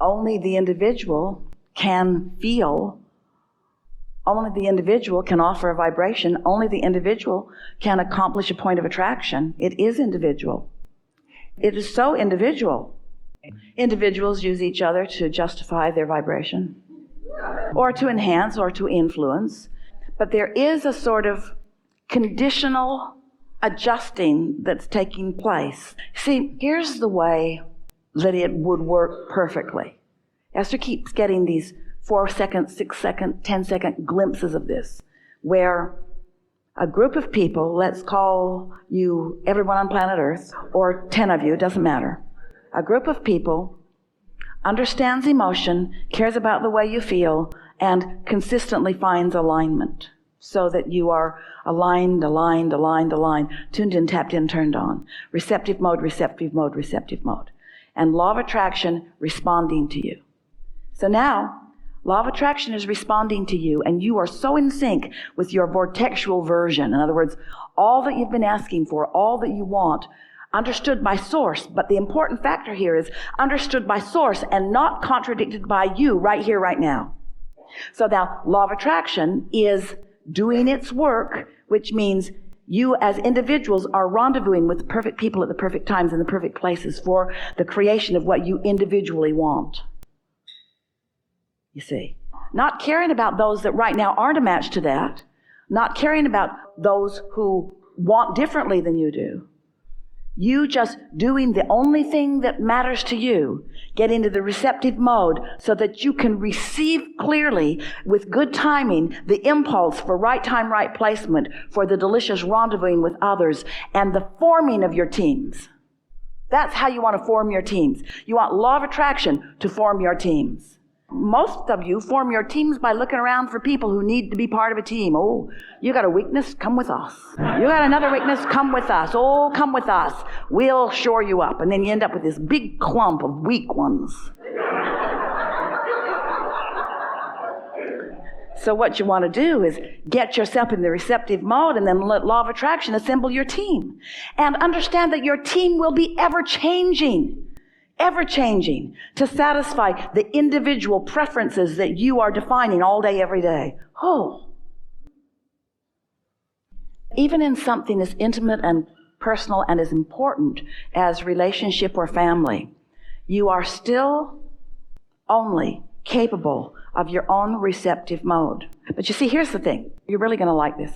Only the individual can feel. Only the individual can offer a vibration. Only the individual can accomplish a point of attraction. It is individual. It is so individual. Individuals use each other to justify their vibration, or to enhance, or to influence. But there is a sort of conditional adjusting that's taking place. See, here's the way that it would work perfectly. Esther keeps getting these 4-second, 6-second, 10-second glimpses of this, where a group of people, let's call you everyone on planet Earth, or 10 of you, doesn't matter. A group of people understands emotion, cares about the way you feel, and consistently finds alignment so that you are aligned, tuned in, tapped in, turned on. Receptive mode, receptive mode, receptive mode. And law of attraction responding to you. So now, law of attraction is responding to you, and you are so in sync with your vortexual version. In other words, all that you've been asking for, all that you want, understood by source. But the important factor here is understood by source and not contradicted by you right here, right now. So now, law of attraction is doing its work, which means you as individuals are rendezvousing with the perfect people at the perfect times in the perfect places for the creation of what you individually want. You see, not caring about those that right now aren't a match to that, not caring about those who want differently than you do. You just doing the only thing that matters to you, get into the receptive mode so that you can receive clearly with good timing the impulse for right time, right placement, for the delicious rendezvousing with others and the forming of your teams. That's how you want to form your teams. You want law of attraction to form your teams. Most of you form your teams by looking around for people who need to be part of a team. Oh, you got a weakness? Come with us. You got another weakness? Come with us. Oh, come with us. We'll shore you up. And then you end up with this big clump of weak ones. So what you want to do is get yourself in the receptive mode and then let law of attraction assemble your team. And understand that your team will be ever-changing to satisfy the individual preferences that you are defining all day, every day. Oh. Even in something as intimate and personal and as important as relationship or family, you are still only capable of your own receptive mode. But you see, here's the thing. You're really going to like this.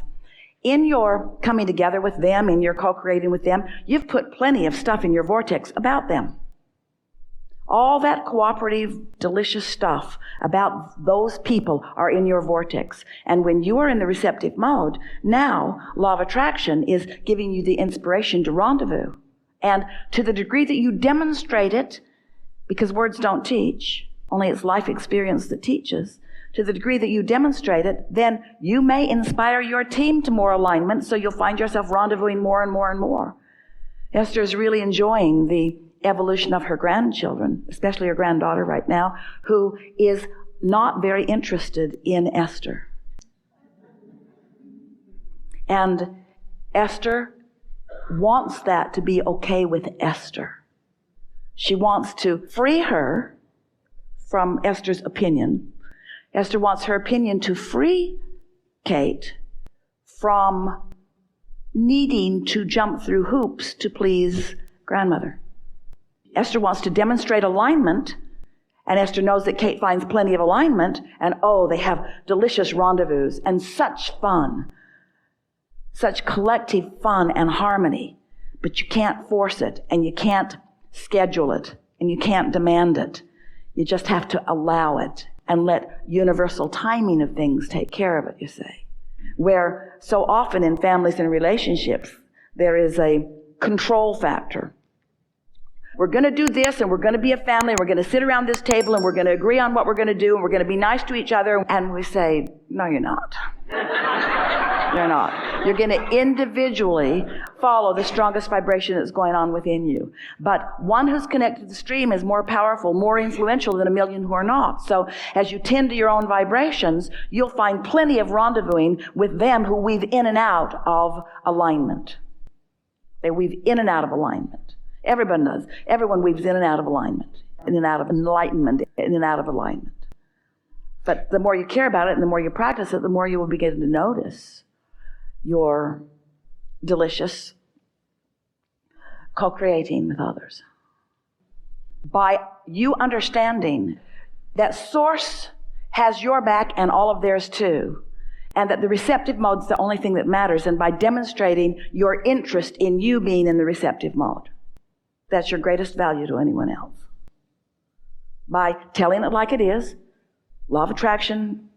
In your coming together with them, in your co-creating with them, you've put plenty of stuff in your vortex about them. All that cooperative, delicious stuff about those people are in your vortex. And when you are in the receptive mode, now law of attraction is giving you the inspiration to rendezvous. And to the degree that you demonstrate it, because words don't teach, only it's life experience that teaches, to the degree that you demonstrate it, then you may inspire your team to more alignment, so you'll find yourself rendezvousing more and more and more. Esther is really enjoying the evolution of her grandchildren, especially her granddaughter right now, who is not very interested in Esther. And Esther wants that to be okay with Esther. She wants to free her from Esther's opinion. Esther wants her opinion to free Kate from needing to jump through hoops to please grandmother. Esther wants to demonstrate alignment, and Esther knows that Kate finds plenty of alignment, and oh, they have delicious rendezvous and such fun, such collective fun and harmony. But you can't force it, and you can't schedule it, and you can't demand it. You just have to allow it and let universal timing of things take care of it, you see. Where so often in families and relationships, there is a control factor. We're going to do this, and we're going to be a family, and we're going to sit around this table, and we're going to agree on what we're going to do, and we're going to be nice to each other. And we say, no, you're not. You're not. You're going to individually follow the strongest vibration that's going on within you. But one who's connected to the stream is more powerful, more influential than a million who are not. So as you tend to your own vibrations, you'll find plenty of rendezvousing with them who weave in and out of alignment. They weave in and out of alignment. Everyone does. Everyone weaves in and out of alignment. in and out of enlightenment, in and out of alignment. But the more you care about it and the more you practice it, the more you will begin to notice your delicious co-creating with others. By you understanding that Source has your back and all of theirs too, and that the receptive mode is the only thing that matters, and by demonstrating your interest in you being in the receptive mode, that's your greatest value to anyone else. By telling it like it is, law of attraction,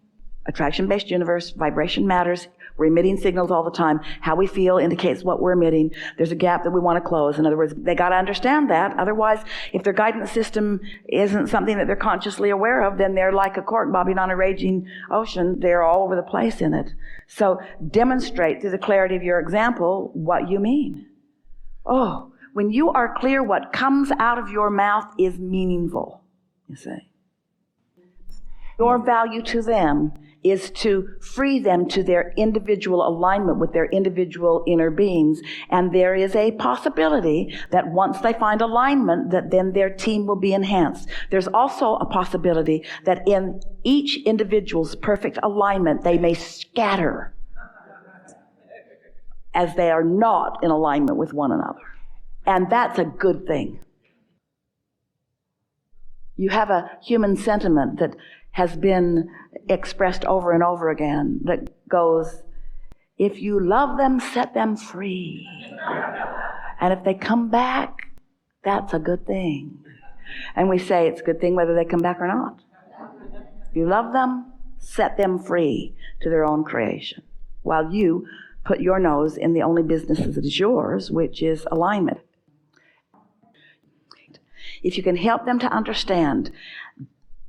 attraction-based universe, vibration matters. We're emitting signals all the time. How we feel indicates what we're emitting. There's a gap that we want to close. In other words, they got to understand that. Otherwise, if their guidance system isn't something that they're consciously aware of, then they're like a cork bobbing on a raging ocean. They're all over the place in it. So demonstrate through the clarity of your example what you mean. Oh, when you are clear, what comes out of your mouth is meaningful, you see. Your value to them is to free them to their individual alignment with their individual inner beings. And there is a possibility that once they find alignment, that then their team will be enhanced. There's also a possibility that in each individual's perfect alignment, they may scatter as they are not in alignment with one another. And that's a good thing. You have a human sentiment that has been expressed over and over again that goes, if you love them, set them free. And if they come back, that's a good thing. And we say it's a good thing whether they come back or not. If you love them, set them free to their own creation, while you put your nose in the only business that is yours, which is alignment. If you can help them to understand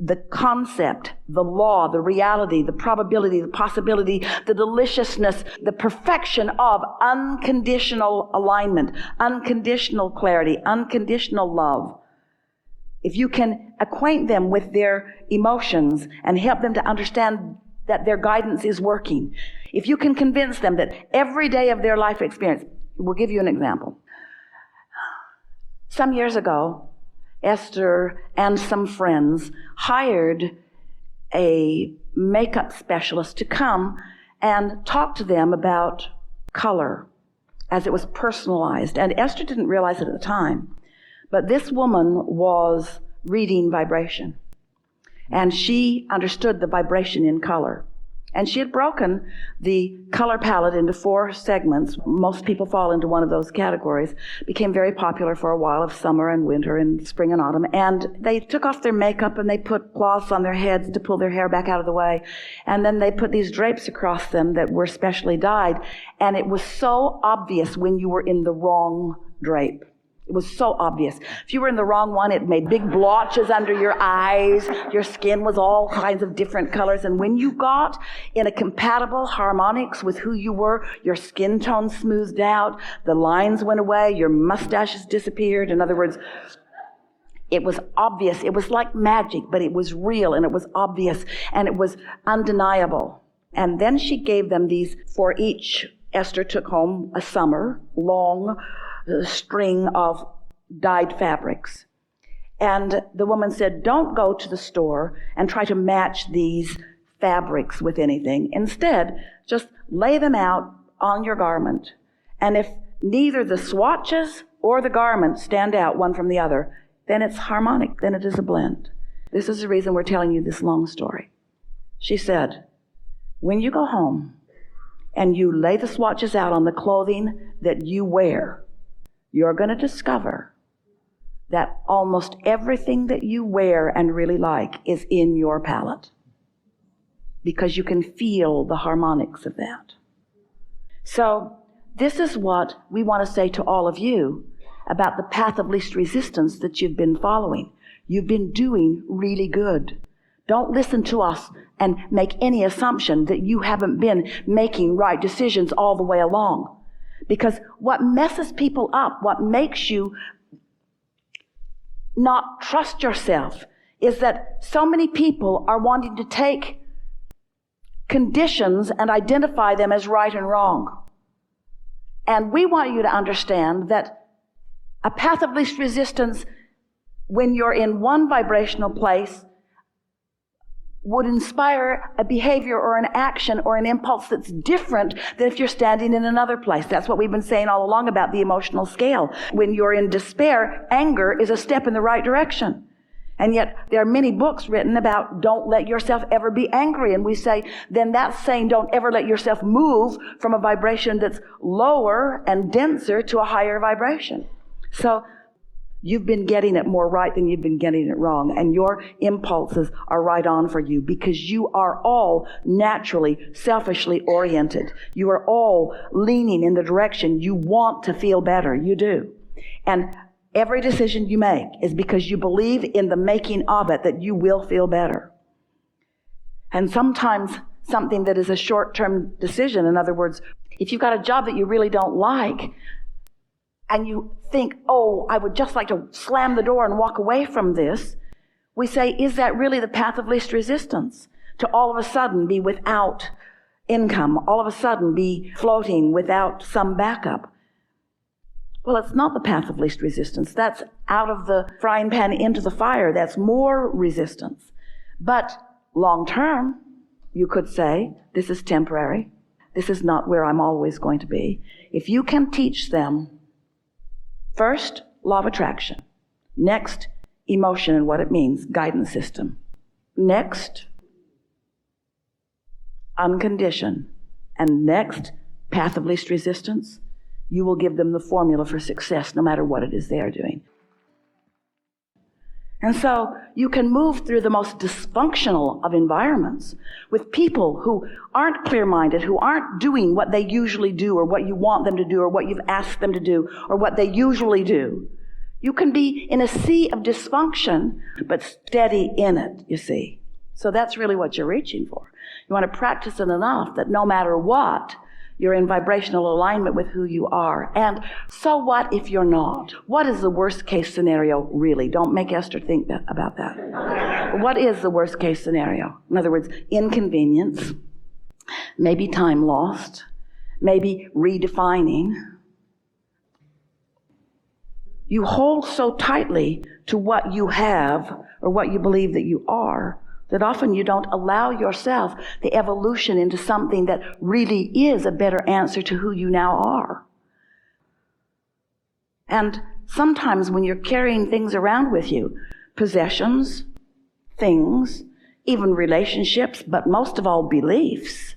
the concept, the law, the reality, the probability, the possibility, the deliciousness, the perfection of unconditional alignment, unconditional clarity, unconditional love. If you can acquaint them with their emotions and help them to understand that their guidance is working, if you can convince them that every day of their life experience, we'll give you an example. Some years ago, Esther and some friends hired a makeup specialist to come and talk to them about color as it was personalized. And Esther didn't realize it at the time, but this woman was reading vibration. And she understood the vibration in color. And she had broken the color palette into 4 segments. Most people fall into one of those categories. Became very popular for a while of summer and winter and spring and autumn. And they took off their makeup and they put cloths on their heads to pull their hair back out of the way. And then they put these drapes across them that were specially dyed. And it was so obvious when you were in the wrong drape. It was so obvious. If you were in the wrong one, it made big blotches under your eyes. Your skin was all kinds of different colors. And when you got in a compatible harmonics with who you were, your skin tone smoothed out, the lines went away, your mustaches disappeared. In other words, it was obvious. It was like magic, but it was real and it was obvious and it was undeniable. And then she gave them these for each. Esther took home a summer long string of dyed fabrics. And the woman said, don't go to the store and try to match these fabrics with anything. Instead, just lay them out on your garment. And if neither the swatches or the garment stand out one from the other, then it's harmonic, then it is a blend. This is the reason we're telling you this long story. She said, when you go home and you lay the swatches out on the clothing that you wear, you're going to discover that almost everything that you wear and really like is in your palette, because you can feel the harmonics of that. So this is what we want to say to all of you about the path of least resistance that you've been following. You've been doing really good. Don't listen to us and make any assumption that you haven't been making right decisions all the way along. Because what messes people up, what makes you not trust yourself, is that so many people are wanting to take conditions and identify them as right and wrong. And we want you to understand that a path of least resistance when you're in one vibrational place, would inspire a behavior or an action or an impulse that's different than if you're standing in another place. That's what we've been saying all along about the emotional scale. When you're in despair, anger is a step in the right direction. And yet there are many books written about don't let yourself ever be angry. And we say, then that's saying don't ever let yourself move from a vibration that's lower and denser to a higher vibration. So you've been getting it more right than you've been getting it wrong. And your impulses are right on for you because you are all naturally, selfishly oriented. You are all leaning in the direction you want to feel better. You do. And every decision you make is because you believe in the making of it that you will feel better. And sometimes something that is a short-term decision, in other words, if you've got a job that you really don't like, and you think, oh, I would just like to slam the door and walk away from this, we say, is that really the path of least resistance? To all of a sudden be without income, all of a sudden be floating without some backup. Well, it's not the path of least resistance. That's out of the frying pan into the fire. That's more resistance. But long term, you could say, this is temporary. This is not where I'm always going to be. If you can teach them, first, law of attraction. Next, emotion and what it means, guidance system. Next, unconditioned. And next, path of least resistance. You will give them the formula for success no matter what it is they are doing. And so you can move through the most dysfunctional of environments with people who aren't clear-minded, who aren't doing what they usually do or what you want them to do or what you've asked them to do or what they usually do. You can be in a sea of dysfunction, but steady in it, you see. So that's really what you're reaching for. You want to practice it enough that no matter what, you're in vibrational alignment with who you are. And so what if you're not? What is the worst case scenario, really? Don't make Esther think about that. What is the worst case scenario? In other words, inconvenience, maybe time lost, maybe redefining. You hold so tightly to what you have or what you believe that you are that often you don't allow yourself the evolution into something that really is a better answer to who you now are. And sometimes when you're carrying things around with you, possessions, things, even relationships, but most of all beliefs,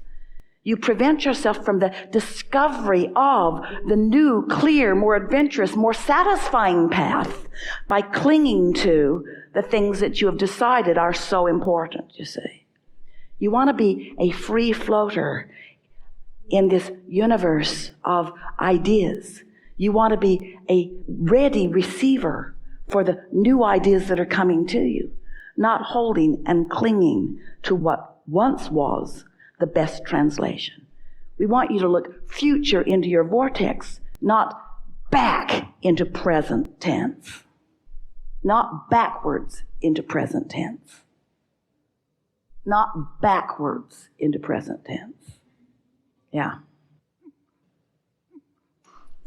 you prevent yourself from the discovery of the new, clear, more adventurous, more satisfying path by clinging to the things that you have decided are so important, you see. You want to be a free floater in this universe of ideas. You want to be a ready receiver for the new ideas that are coming to you, not holding and clinging to what once was the best translation. We want you to look future into your vortex, not back into present tense. Not backwards into present tense. Not backwards into present tense. Yeah.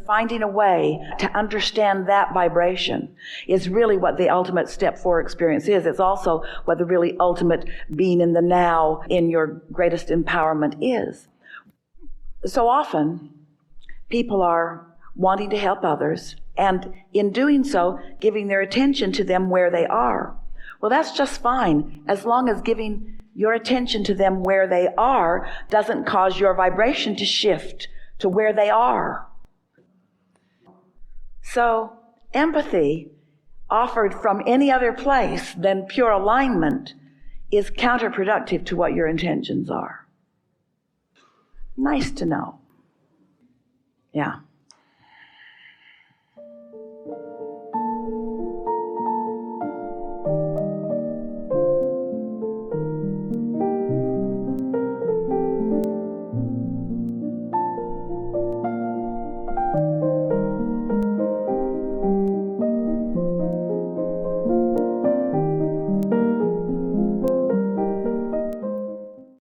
Finding a way to understand that vibration is really what the ultimate step 4 experience is. It's also what the really ultimate being in the now, in your greatest empowerment is. So often, people are wanting to help others, and in doing so, giving their attention to them where they are. Well, that's just fine, as long as giving your attention to them where they are doesn't cause your vibration to shift to where they are. So, empathy offered from any other place than pure alignment is counterproductive to what your intentions are. Nice to know. Yeah.